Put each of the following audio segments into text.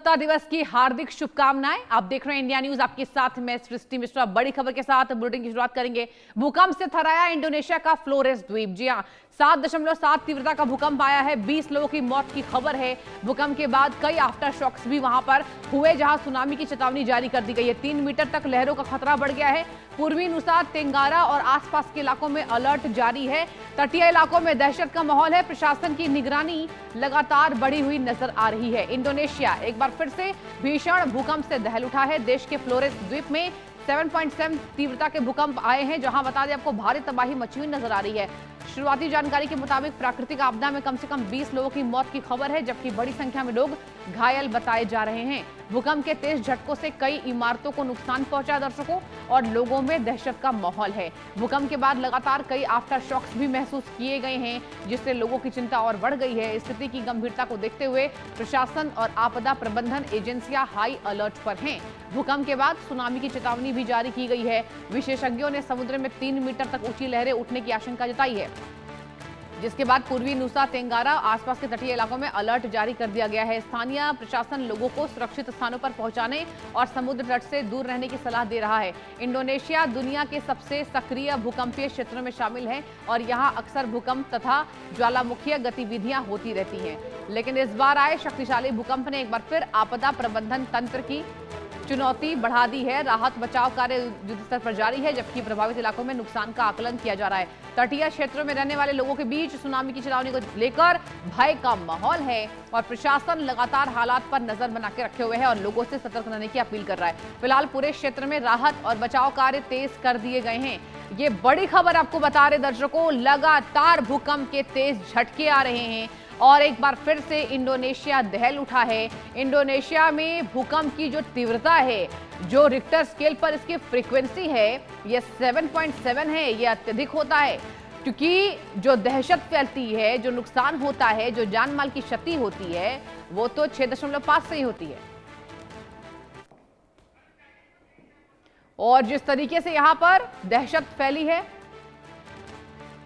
स्वतंत्रता दिवस की हार्दिक शुभकामनाएं। आप देख रहे हैं इंडिया न्यूज, आपके साथ मैं सृष्टि मिश्रा। बड़ी खबर के साथ बुलेटिन की शुरुआत करेंगे। भूकंप से थराया इंडोनेशिया का फ्लोरेस द्वीप। जी हां, 7.7 तीव्रता का भूकंप आया है। 20 लोगों की मौत की खबर है। भूकंप के बाद कई आफ्टर शॉक्स भी वहां पर हुए, जहां सुनामी की चेतावनी जारी कर दी गई है। 3 मीटर तक लहरों का खतरा बढ़ गया है। पूर्वी नुसा तेंगारा और आसपास के इलाकों में अलर्ट जारी है। तटीय इलाकों में दहशत का माहौल है। प्रशासन की निगरानी लगातार बढ़ी हुई नजर आ रही है। इंडोनेशिया एक बार फिर से भीषण भूकंप से दहल उठा है। देश के फ्लोरेस द्वीप में 7.7 तीव्रता के भूकंप आए हैं, जहां बता दें आपको भारी तबाही मची हुई नजर आ रही है। शुरुआती जानकारी के मुताबिक प्राकृतिक आपदा में कम से कम 20 लोगों की मौत की खबर है, जबकि बड़ी संख्या में लोग घायल बताए जा रहे हैं। भूकंप के तेज झटकों से कई इमारतों को नुकसान पहुंचा दर्शकों और लोगों में दहशत का माहौल है। भूकंप के बाद लगातार कई आफ्टर शॉक्स भी महसूस किए गए हैं, जिससे लोगों की चिंता और बढ़ गई है। स्थिति की गंभीरता को देखते हुए प्रशासन और आपदा प्रबंधन एजेंसियां हाई अलर्ट पर हैं। भूकंप के बाद सुनामी की चेतावनी भी जारी की गई है। विशेषज्ञों ने समुद्र में 3 मीटर तक ऊंची लहरें उठने की आशंका जताई है, जिसके बाद पूर्वी नुसा तेंगारा आसपास के तटीय इलाकों में अलर्ट जारी कर दिया गया है। स्थानीय प्रशासन लोगों को सुरक्षित स्थानों पर पहुंचाने और समुद्र तट से दूर रहने की सलाह दे रहा है। इंडोनेशिया दुनिया के सबसे सक्रिय भूकंपीय क्षेत्रों में शामिल है और यहां अक्सर भूकंप तथा ज्वालामुखीय गतिविधियां होती रहती हैं। लेकिन इस बार आए शक्तिशाली भूकंप ने एक बार फिर आपदा प्रबंधन तंत्र की चुनौती बढ़ा दी है। राहत बचाव कार्य युद्ध स्तर पर जारी है, जबकि प्रभावित इलाकों में नुकसान का आकलन किया जा रहा है। तटीय क्षेत्रों में रहने वाले लोगों के बीच सुनामी की चेतावनी को लेकर भय का माहौल है और प्रशासन लगातार हालात पर नजर बना के रखे हुए है और लोगों से सतर्क रहने की अपील कर रहा है। फिलहाल पूरे क्षेत्र में राहत और बचाव कार्य तेज कर दिए गए हैं। ये बड़ी खबर आपको बता रहे दर्शकों, लगातार भूकंप के तेज झटके आ रहे हैं और एक बार फिर से इंडोनेशिया दहल उठा है। इंडोनेशिया में भूकंप की जो तीव्रता है, जो रिक्टर स्केल पर इसकी फ्रीक्वेंसी है, ये 7.7 है। ये अत्यधिक होता है, क्योंकि जो दहशत फैलती है, जो नुकसान होता है, जो जान माल की क्षति होती है, वो तो 6.5 से ही होती है। और जिस तरीके से यहां पर दहशत फैली है,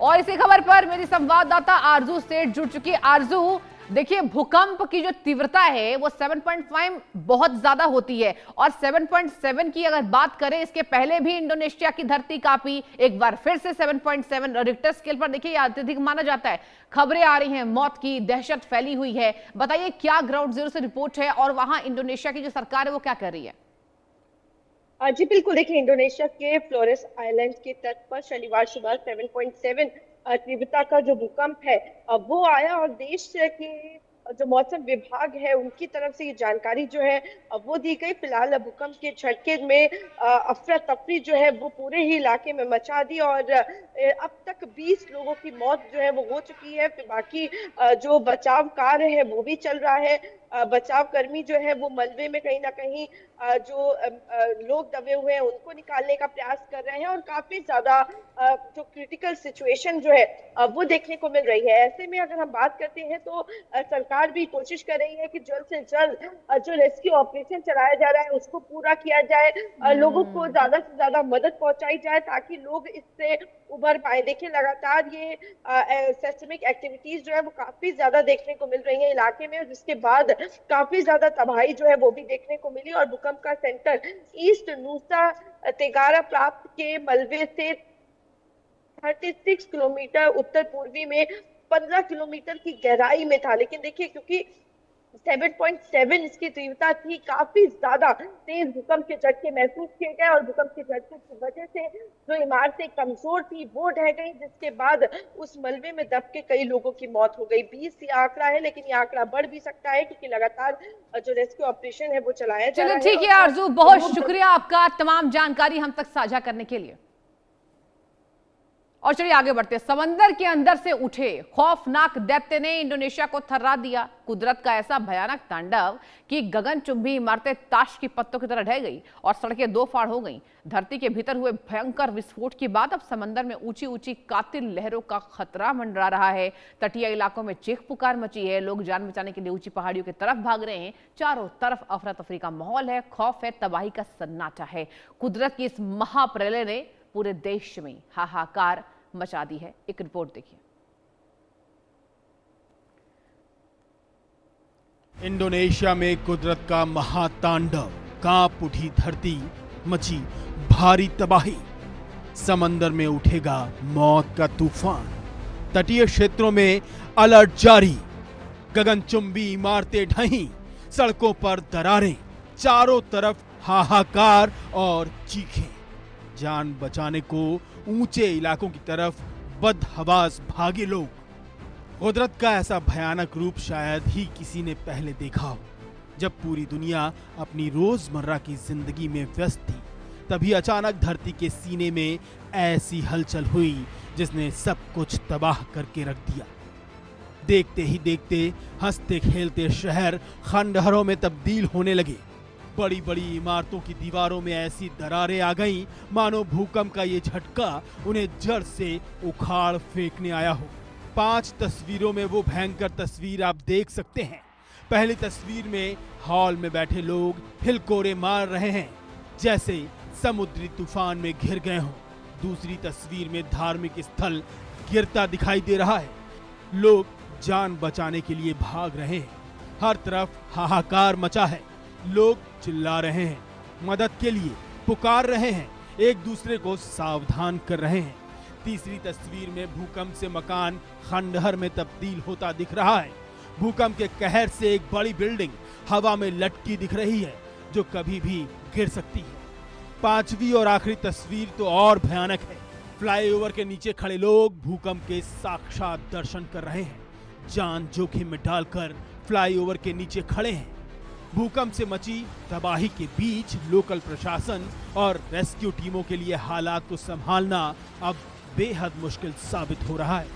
और इसी खबर पर मेरी संवाददाता आरजू सेठ जुड़ चुकी है। आरजू, देखिए, भूकंप की जो तीव्रता है वो 7.5 बहुत ज्यादा होती है और 7.7 की अगर बात करें, इसके पहले भी इंडोनेशिया की धरती कांपी, एक बार फिर से 7.7 रिक्टर स्केल पर देखिए अत्यधिक माना जाता है। खबरें आ रही हैं मौत की, दहशत फैली हुई है। बताइए क्या ग्राउंड जीरो से रिपोर्ट है और वहां इंडोनेशिया की जो सरकार है वो क्या कर रही है? जी बिल्कुल, देखिए इंडोनेशिया के फ्लोरेस आइलैंड के तट पर शनिवार सुबह 7.7 तीव्रता का जो भूकंप है वो आया और देश के जो मौसम विभाग है उनकी तरफ से ये जानकारी जो है वो दी गई। फिलहाल भूकंप के झटके में अफरा तफरी जो है वो पूरे ही इलाके में मचा दी और अब तक 20 लोगों की मौत जो है वो हो चुकी है। फिर बाकी जो बचाव कार्य है वो भी चल रहा है। बचाव कर्मी जो है वो मलबे में कहीं ना कहीं जो लोग दबे हुए हैं उनको निकालने का प्रयास कर रहे हैं और काफी ज्यादा जो क्रिटिकल सिचुएशन जो है वो देखने को मिल रही है। ऐसे में अगर हम बात करते हैं तो सरकार भी कोशिश कर रही है कि जल्द से जल्द जो रेस्क्यू ऑपरेशन चलाया जा रहा है उसको पूरा किया जाए, लोगों को ज्यादा से ज्यादा मदद पहुंचाई जाए ताकि लोग इससे उभर पाए। देखिए लगातार ये सेस्मिक एक्टिविटीज जो है वो काफी ज्यादा देखने को मिल रही है इलाके में, जिसके बाद काफी ज्यादा तबाही जो है वो भी देखने को मिली और भूकंप का सेंटर ईस्ट नुसा तेगारा प्राप्त के मलबे से 36 किलोमीटर उत्तर पूर्वी में 15 किलोमीटर की गहराई में था। लेकिन देखिए क्योंकि 7.7 इसकी तीव्रता थी, काफी ज्यादा तेज भूकंप के झटके महसूस किए गए और भूकंप के झटके की वजह से जो इमारतें कमजोर थी वो ढह गई, जिसके बाद उस मलबे में दब के कई लोगों की मौत हो गई। 20 ये आंकड़ा है, लेकिन ये आंकड़ा बढ़ भी सकता है क्योंकि लगातार जो रेस्क्यू ऑपरेशन है वो चलाया जा रहा चलिए है। ठीक है आरजू, बहुत शुक्रिया आपका तमाम जानकारी हम तक साझा करने के लिए। और चलिए आगे बढ़ते हैं। समंदर के अंदर से उठे खौफनाक दैत्य ने इंडोनेशिया को थर्रा दिया। कुदरत का ऐसा भयानक तांडव कि गगनचुंबी इमारतें ताश की पत्तों की तरह ढह गई और सड़कें दो फाड़ हो गईं। धरती के भीतर हुए भयंकर विस्फोट के बाद अब समंदर में ऊंची ऊंची कातिल लहरों का खतरा मंडरा रहा है। तटीय इलाकों में चीख पुकार मची है। लोग जान बचाने के लिए ऊंची पहाड़ियों की तरफ भाग रहे हैं। चारों तरफ अफरा तफरी का माहौल है, खौफ है, तबाही का सन्नाटा है। कुदरत की इस महाप्रलय ने पूरे देश में हाहाकार मचा दी है। एक रिपोर्ट देखिए। इंडोनेशिया में कुदरत का महातांडव, कांप उठी धरती, मची भारी तबाही। समंदर में उठेगा मौत का तूफान। तटीय क्षेत्रों में अलर्ट जारी। गगनचुंबी इमारतें ढहीं, सड़कों पर दरारें, चारों तरफ हाहाकार और चीखें। जान बचाने को ऊंचे इलाकों की तरफ बदहवास भागे लोग। कुदरत का ऐसा भयानक रूप शायद ही किसी ने पहले देखा हो। जब पूरी दुनिया अपनी रोजमर्रा की जिंदगी में व्यस्त थी, तभी अचानक धरती के सीने में ऐसी हलचल हुई जिसने सब कुछ तबाह करके रख दिया। देखते ही देखते हंसते खेलते शहर खंडहरों में तब्दील होने लगे। बड़ी बड़ी इमारतों की दीवारों में ऐसी दरारें आ गईं, मानो भूकंप का ये झटका उन्हें जड़ से उखाड़ फेंकने आया हो। 5 तस्वीरों में वो भयंकर तस्वीर आप देख सकते हैं। पहली तस्वीर में हॉल में बैठे लोग हिलकोरे मार रहे हैं, जैसे समुद्री तूफान में घिर गए हों। दूसरी तस्वीर में धार्मिक स्थल गिरता दिखाई दे रहा है। लोग जान बचाने के लिए भाग रहे हैं। हर तरफ हाहाकार मचा है। लोग चिल्ला रहे हैं, मदद के लिए पुकार रहे हैं, एक दूसरे को सावधान कर रहे हैं। तीसरी तस्वीर में भूकंप से मकान खंडहर में तब्दील होता दिख रहा है। भूकंप के कहर से एक बड़ी बिल्डिंग हवा में लटकी दिख रही है, जो कभी भी गिर सकती है। पांचवी और आखिरी तस्वीर तो और भयानक है। फ्लाईओवर के नीचे खड़े लोग भूकंप के साक्षात दर्शन कर रहे हैं। जान जोखिम में डालकर फ्लाईओवर के नीचे खड़े हैं। भूकंप से मची तबाही के बीच लोकल प्रशासन और रेस्क्यू टीमों के लिए हालात को संभालना अब बेहद मुश्किल साबित हो रहा है।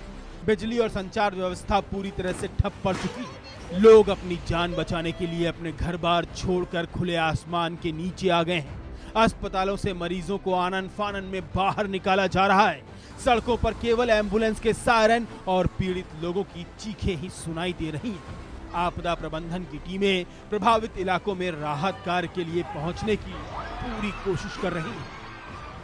बिजली और संचार व्यवस्था पूरी तरह से ठप पड़ चुकी है। लोग अपनी जान बचाने के लिए अपने घर बार छोड़कर खुले आसमान के नीचे आ गए हैं। अस्पतालों से मरीजों को आनन फानन में बाहर निकाला जा रहा है। सड़कों पर केवल एम्बुलेंस के सायरन और पीड़ित लोगों की चीखें ही सुनाई दे रही हैं। आपदा प्रबंधन की टीमें प्रभावित इलाकों में राहत कार्य के लिए पहुंचने की पूरी कोशिश कर रही हैं।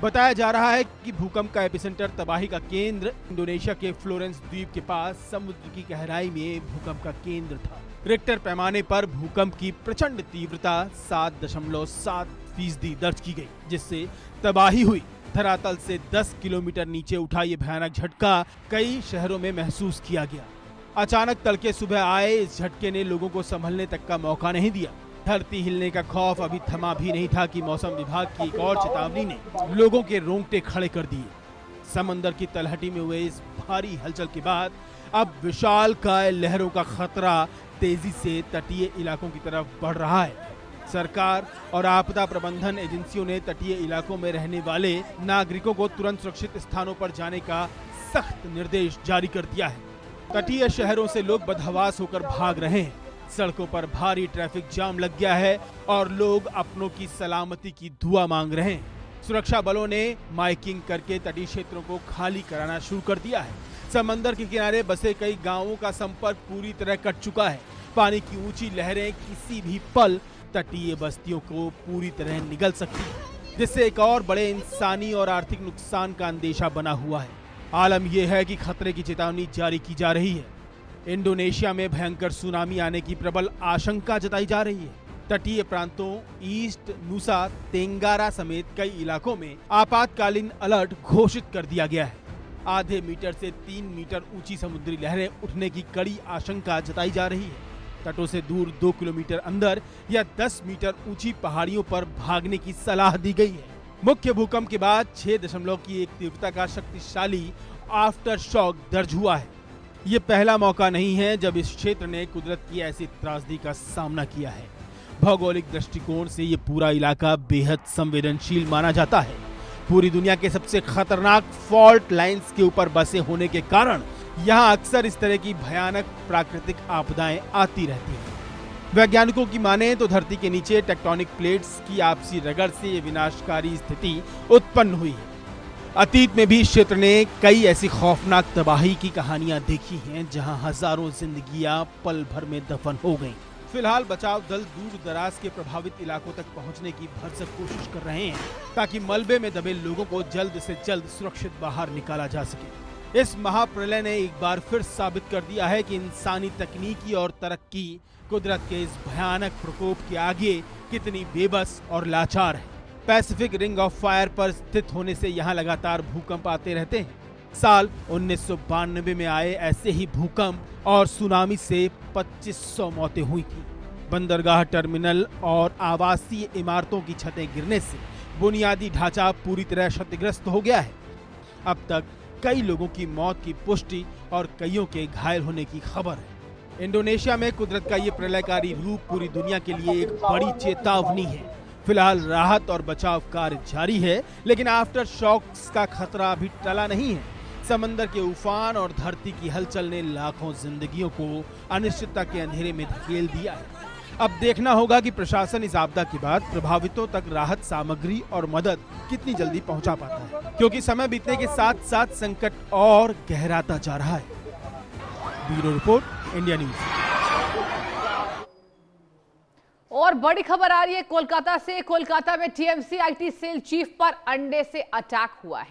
बताया जा रहा है कि भूकंप का एपिसेंटर, तबाही का केंद्र इंडोनेशिया के फ्लोरेंस द्वीप के पास समुद्र की गहराई में भूकंप का केंद्र था। रिक्टर पैमाने पर भूकंप की प्रचंड तीव्रता 7.7% दर्ज की गई, जिससे तबाही हुई। धरातल से 10 किलोमीटर नीचे उठा ये भयानक झटका कई शहरों में महसूस किया गया। अचानक तड़के सुबह आए इस झटके ने लोगों को संभलने तक का मौका नहीं दिया। धरती हिलने का खौफ अभी थमा भी नहीं था कि मौसम विभाग की एक और चेतावनी ने लोगों के रोंगटे खड़े कर दिए। समंदर की तलहटी में हुए इस भारी हलचल के बाद अब विशालकाय लहरों का खतरा तेजी से तटीय इलाकों की तरफ बढ़ रहा है। सरकार और आपदा प्रबंधन एजेंसियों ने तटीय इलाकों में रहने वाले नागरिकों को तुरंत सुरक्षित स्थानों पर जाने का सख्त निर्देश जारी कर दिया है। तटीय शहरों से लोग बदहवास होकर भाग रहे हैं। सड़कों पर भारी ट्रैफिक जाम लग गया है और लोग अपनों की सलामती की दुआ मांग रहे हैं। सुरक्षा बलों ने माइकिंग करके तटीय क्षेत्रों को खाली कराना शुरू कर दिया है। समंदर के किनारे बसे कई गांवों का संपर्क पूरी तरह कट चुका है। पानी की ऊंची लहरें किसी भी पल तटीय बस्तियों को पूरी तरह निगल सकती है, जिससे एक और बड़े इंसानी और आर्थिक नुकसान का अंदेशा बना हुआ है। आलम यह है कि खतरे की चेतावनी जारी की जा रही है। इंडोनेशिया में भयंकर सुनामी आने की प्रबल आशंका जताई जा रही है। तटीय प्रांतों ईस्ट नुसा तेंगारा समेत कई इलाकों में आपातकालीन अलर्ट घोषित कर दिया गया है। आधे मीटर से 3 मीटर ऊंची समुद्री लहरें उठने की कड़ी आशंका जताई जा रही है। तटों से दूर 2 किलोमीटर अंदर या 10 मीटर ऊंची पहाड़ियों पर भागने की सलाह दी गई है। मुख्य भूकंप के बाद 6.1 तीव्रता का शक्तिशाली आफ्टर शॉक दर्ज हुआ है। ये पहला मौका नहीं है जब इस क्षेत्र ने कुदरत की ऐसी त्रासदी का सामना किया है। भौगोलिक दृष्टिकोण से ये पूरा इलाका बेहद संवेदनशील माना जाता है। पूरी दुनिया के सबसे खतरनाक फॉल्ट लाइंस के ऊपर बसे होने के कारण यहाँ अक्सर इस तरह की भयानक प्राकृतिक आपदाएं आती रहती हैं। वैज्ञानिकों की माने तो धरती के नीचे टेक्टोनिक प्लेट्स की आपसी रगड़ से ये विनाशकारी स्थिति उत्पन्न हुई है। अतीत में भी इस क्षेत्र ने कई ऐसी खौफनाक तबाही की कहानियां देखी हैं, जहां हजारों जिंदगियां पल भर में दफन हो गईं। फिलहाल बचाव दल दूर दराज के प्रभावित इलाकों तक पहुंचने की भरसक कोशिश कर रहे हैं, ताकि मलबे में दबे लोगों को जल्द से जल्द सुरक्षित बाहर निकाला जा सके। इस महाप्रलय ने एक बार फिर साबित कर दिया है कि इंसानी तकनीकी और तरक्की कुदरत के इस भयानक प्रकोप के आगे कितनी बेबस और लाचार है। पैसिफिक रिंग ऑफ फायर पर स्थित होने से यहाँ लगातार भूकंप आते रहते हैं। साल 1992 में आए ऐसे ही भूकंप और सुनामी से 2500 मौतें हुई थी। बंदरगाह टर्मिनल और आवासीय इमारतों की छतें गिरने से बुनियादी ढांचा पूरी तरह क्षतिग्रस्त हो गया है। अब तक कई लोगों की मौत की पुष्टि और कईयों के घायल होने की खबर है। इंडोनेशिया में कुदरत का ये प्रलयकारी रूप पूरी दुनिया के लिए एक बड़ी चेतावनी है। फिलहाल राहत और बचाव कार्य जारी है, लेकिन आफ्टर शॉक्स का खतरा अभी टला नहीं है। समंदर के उफान और धरती की हलचल ने लाखों जिंदगियों को अनिश्चितता के अंधेरे में धकेल दिया है। अब देखना होगा कि प्रशासन इस आपदा के बाद प्रभावितों तक राहत सामग्री और मदद कितनी जल्दी पहुंचा पाता है, क्योंकि समय बीतने के साथ साथ संकट और गहराता जा रहा है। Bureau report, India news. और बड़ी खबर आ रही है कोलकाता से। कोलकाता में टीएमसी आईटी सेल चीफ पर अंडे से अटैक हुआ है।